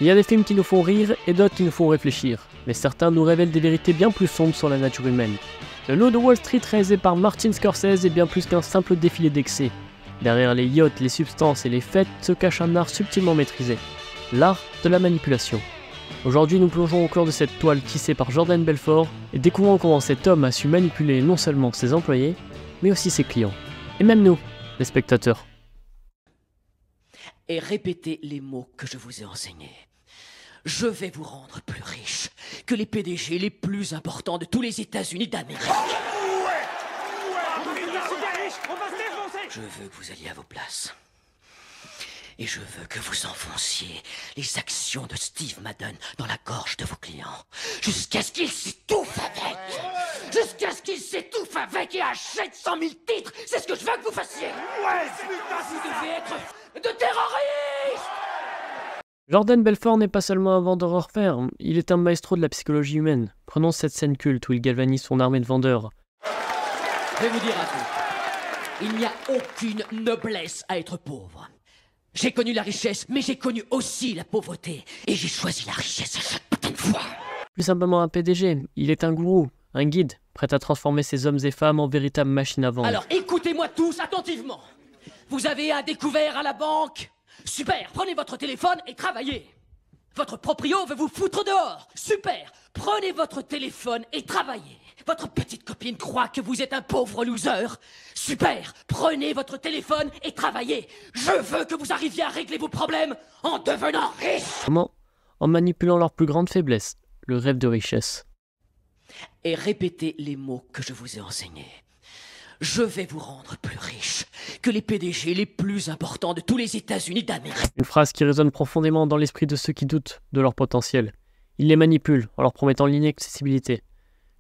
Il y a des films qui nous font rire et d'autres qui nous font réfléchir, mais certains nous révèlent des vérités bien plus sombres sur la nature humaine. Le Loup de Wall Street réalisé par Martin Scorsese est bien plus qu'un simple défilé d'excès. Derrière les yachts, les substances et les fêtes se cache un art subtilement maîtrisé, l'art de la manipulation. Aujourd'hui, nous plongeons au cœur de cette toile tissée par Jordan Belfort et découvrons comment cet homme a su manipuler non seulement ses employés, mais aussi ses clients. Et même nous, les spectateurs. Et répétez les mots que je vous ai enseignés. Je vais vous rendre plus riche que les PDG les plus importants de tous les États-Unis d'Amérique. Je veux que vous alliez à vos places. Et je veux que vous enfonciez les actions de Steve Madden dans la gorge de vos clients. Jusqu'à ce qu'ils s'étouffent avec. Jusqu'à ce qu'ils s'étouffent avec et achètent 100 000 titres. C'est ce que je veux que vous fassiez. Vous devez être de terroristes. Jordan Belfort n'est pas seulement un vendeur hors pair, il est un maestro de la psychologie humaine. Prenons cette scène culte où il galvanise son armée de vendeurs. Je vais vous dire un truc. Il n'y a aucune noblesse à être pauvre. J'ai connu la richesse, mais j'ai connu aussi la pauvreté. Et j'ai choisi la richesse à chaque putain de fois. Plus simplement un PDG, il est un gourou, un guide, prêt à transformer ces hommes et femmes en véritables machines à vendre. Alors écoutez-moi tous attentivement. Vous avez un découvert à la banque? Super, prenez votre téléphone et travaillez. Votre proprio veut vous foutre dehors. Super, prenez votre téléphone et travaillez. Votre petite copine croit que vous êtes un pauvre loser. Super, prenez votre téléphone et travaillez. Je veux que vous arriviez à régler vos problèmes en devenant riche. Comment? En manipulant leur plus grande faiblesse, le rêve de richesse. Et répétez les mots que je vous ai enseignés. Je vais vous rendre plus riche que les PDG les plus importants de tous les États-Unis d'Amérique. Une phrase qui résonne profondément dans l'esprit de ceux qui doutent de leur potentiel. Il les manipule en leur promettant l'inaccessibilité.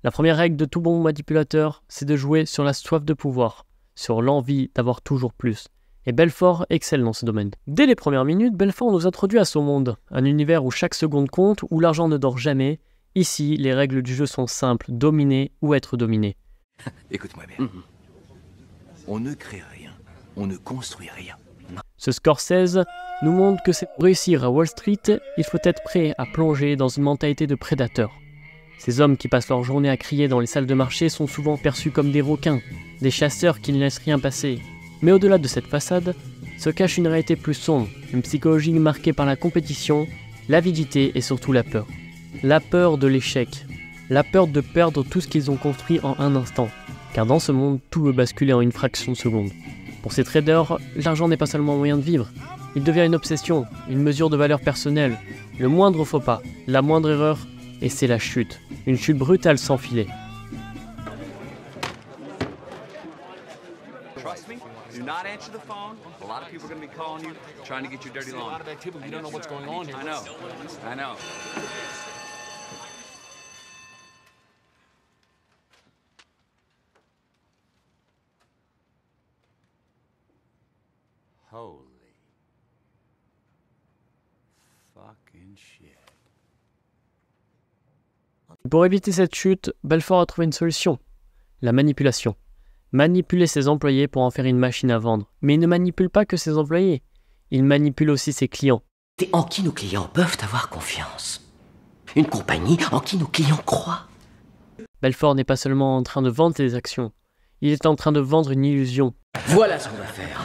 La première règle de tout bon manipulateur, c'est de jouer sur la soif de pouvoir, sur l'envie d'avoir toujours plus. Et Belfort excelle dans ce domaine. Dès les premières minutes, Belfort nous introduit à son monde, un univers où chaque seconde compte, où l'argent ne dort jamais. Ici, les règles du jeu sont simples, dominer ou être dominé. Écoute-moi bien. On ne crée rien, on ne construit rien. Ce Scorsese nous montre que pour réussir à Wall Street, il faut être prêt à plonger dans une mentalité de prédateur. Ces hommes qui passent leur journée à crier dans les salles de marché sont souvent perçus comme des requins, des chasseurs qui ne laissent rien passer. Mais au-delà de cette façade, se cache une réalité plus sombre, une psychologie marquée par la compétition, l'avidité et surtout la peur. La peur de l'échec, la peur de perdre tout ce qu'ils ont construit en un instant. Car dans ce monde, tout peut basculer en une fraction de seconde. Pour ces traders, l'argent n'est pas seulement un moyen de vivre, il devient une obsession, une mesure de valeur personnelle. Le moindre faux pas, la moindre erreur, et c'est la chute. Une chute brutale sans filet. Trust me, do not answer the phone. A lot of people are going to be calling you, trying to get your dirty laundry. A lot of activity. You don't know what's going on here. I know. Holy fucking shit. Pour éviter cette chute, Belfort a trouvé une solution. La manipulation. Manipuler ses employés pour en faire une machine à vendre. Mais il ne manipule pas que ses employés. Il manipule aussi ses clients. C'est en qui nos clients peuvent avoir confiance. Une compagnie en qui nos clients croient. Belfort n'est pas seulement en train de vendre ses actions. Il est en train de vendre une illusion. Voilà ce qu'on va faire.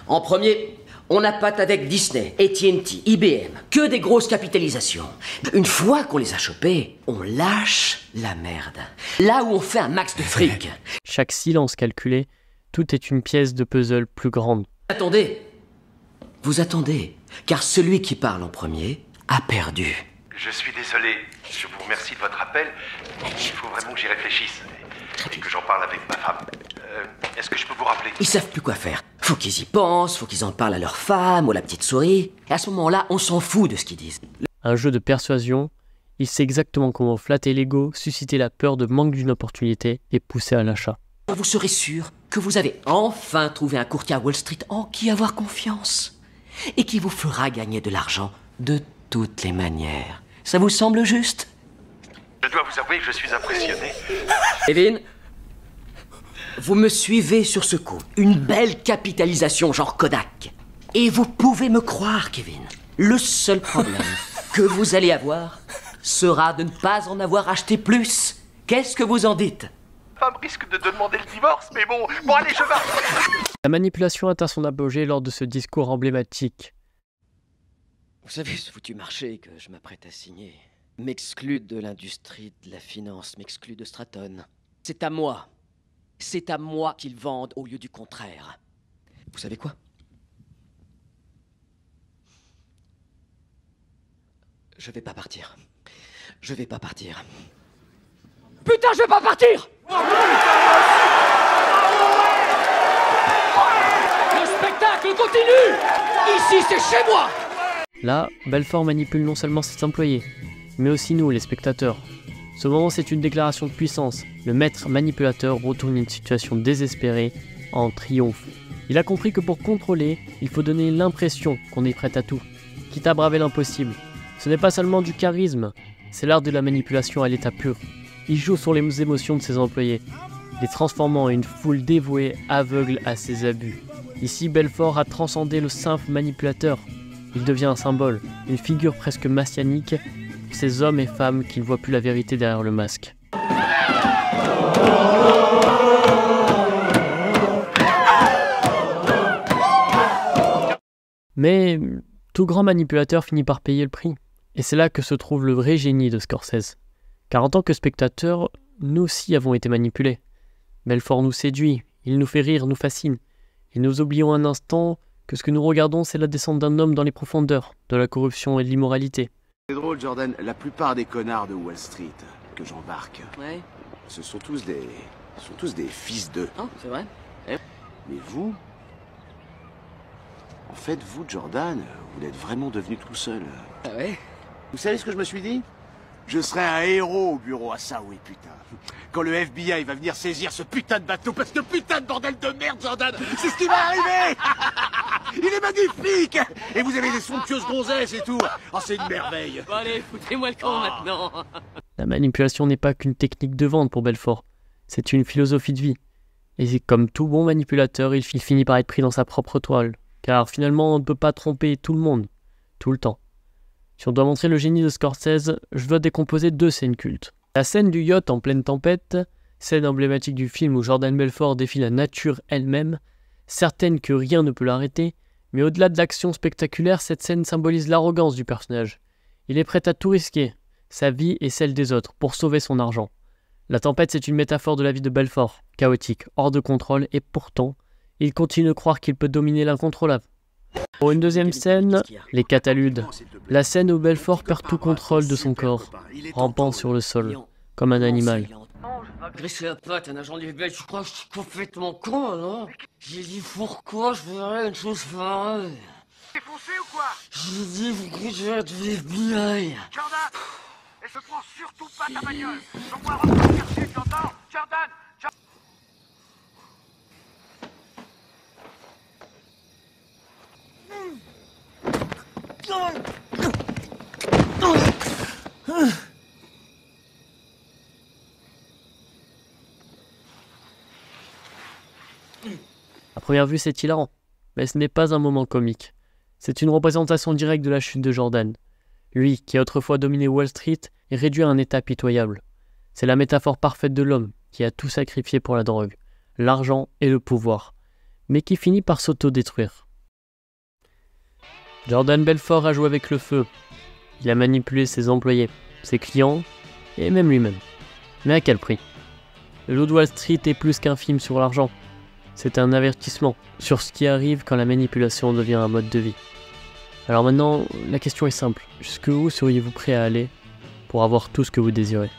En premier, on appâte avec Disney, AT&T, IBM, que des grosses capitalisations. Une fois qu'on les a chopés, on lâche la merde. Là où on fait un max de fric. Chaque silence calculé, tout est une pièce de puzzle plus grande. Attendez. Vous attendez, car celui qui parle en premier a perdu. Je suis désolé, je vous remercie de votre appel. Il faut vraiment que j'y réfléchisse et que j'en parle avec ma femme. Est-ce que je peux vous rappeler? Ils savent plus quoi faire. Faut qu'ils y pensent, faut qu'ils en parlent à leur femme ou à la petite souris. Et à ce moment-là, on s'en fout de ce qu'ils disent. Un jeu de persuasion, il sait exactement comment flatter l'ego, susciter la peur de manque d'une opportunité et pousser à l'achat. Vous serez sûr que vous avez enfin trouvé un courtier à Wall Street en qui avoir confiance et qui vous fera gagner de l'argent de toutes les manières. Ça vous semble juste? Je dois vous avouer que je suis impressionné. Kevin, vous me suivez sur ce coup. Une belle capitalisation genre Kodak. Et vous pouvez me croire, Kevin. Le seul problème que vous allez avoir sera de ne pas en avoir acheté plus. Qu'est-ce que vous en dites? Ma femme risque de demander le divorce, mais bon, allez, je vais... La manipulation atteint son apogée lors de ce discours emblématique. Vous savez, ce foutu marché que je m'apprête à signer m'exclut de l'industrie de la finance, m'exclut de Stratton. C'est à moi. C'est à moi qu'ils vendent au lieu du contraire. Vous savez quoi? Je vais pas partir. Je vais pas partir. Putain, je vais pas partir! Le spectacle continue! Ici, c'est chez moi! Là, Belfort manipule non seulement ses employés, mais aussi nous, les spectateurs. Ce moment, c'est une déclaration de puissance. Le maître manipulateur retourne une situation désespérée en triomphe. Il a compris que pour contrôler, il faut donner l'impression qu'on est prêt à tout, quitte à braver l'impossible. Ce n'est pas seulement du charisme, c'est l'art de la manipulation à l'état pur. Il joue sur les émotions de ses employés, les transformant en une foule dévouée, aveugle à ses abus. Ici, Belfort a transcendé le simple manipulateur. Il devient un symbole, une figure presque messianique pour ces hommes et femmes qui ne voient plus la vérité derrière le masque. Mais tout grand manipulateur finit par payer le prix. Et c'est là que se trouve le vrai génie de Scorsese. Car en tant que spectateurs, nous aussi avons été manipulés. Belfort nous séduit, il nous fait rire, nous fascine. Et nous oublions un instant que ce que nous regardons, c'est la descente d'un homme dans les profondeurs, de la corruption et de l'immoralité. C'est drôle, Jordan, la plupart des connards de Wall Street que j'embarque, Ouais. ce sont tous des fils d'eux. Oh, c'est vrai? Mais vous, en fait, vous, Jordan, vous êtes vraiment devenu tout seul. Ah ouais? Vous savez ce que je me suis dit? Je serai un héros au bureau à Saoui, putain. Quand le FBI va venir saisir ce putain de bateau, parce que putain de bordel de merde, Jordan, c'est ce qui va arriver. Il est magnifique. Et vous avez des somptueuses gonzesses et tout. Oh, c'est une merveille. Bon allez, foutez-moi le camp maintenant. La manipulation n'est pas qu'une technique de vente pour Belfort, c'est une philosophie de vie. Et comme tout bon manipulateur, il finit par être pris dans sa propre toile. Car finalement, on ne peut pas tromper tout le monde, tout le temps. Si on doit montrer le génie de Scorsese, je dois décomposer deux scènes cultes. La scène du yacht en pleine tempête, scène emblématique du film où Jordan Belfort défie la nature elle-même, certaine que rien ne peut l'arrêter, mais au-delà de l'action spectaculaire, cette scène symbolise l'arrogance du personnage. Il est prêt à tout risquer, sa vie et celle des autres, pour sauver son argent. La tempête, c'est une métaphore de la vie de Belfort, chaotique, hors de contrôle, et pourtant, il continue de croire qu'il peut dominer l'incontrôlable. Pour une deuxième scène, les cataludes. La scène où Belfort perd tout contrôle de son corps, rampant sur le sol, comme un animal. Grisser la patte, un agent du FBI, je crois que je suis complètement con, non? J'ai dit pourquoi je ferais une chose pareille. T'es foncé ou quoi? J'ai dit pourquoi je vais être du FBI. Jordan, et se prends surtout pas ta bagnole. J'envoie un repas chercher, t'entends? Jordan. À première vue, c'est hilarant, mais ce n'est pas un moment comique. C'est une représentation directe de la chute de Jordan. Lui, qui a autrefois dominé Wall Street, est réduit à un état pitoyable. C'est la métaphore parfaite de l'homme qui a tout sacrifié pour la drogue, l'argent et le pouvoir, mais qui finit par s'autodétruire. Jordan Belfort a joué avec le feu. Il a manipulé ses employés, ses clients et même lui-même. Mais à quel prix? Le Loup de Wall Street est plus qu'un film sur l'argent. C'est un avertissement sur ce qui arrive quand la manipulation devient un mode de vie. Alors maintenant, la question est simple. Jusqu'où seriez-vous prêt à aller pour avoir tout ce que vous désirez?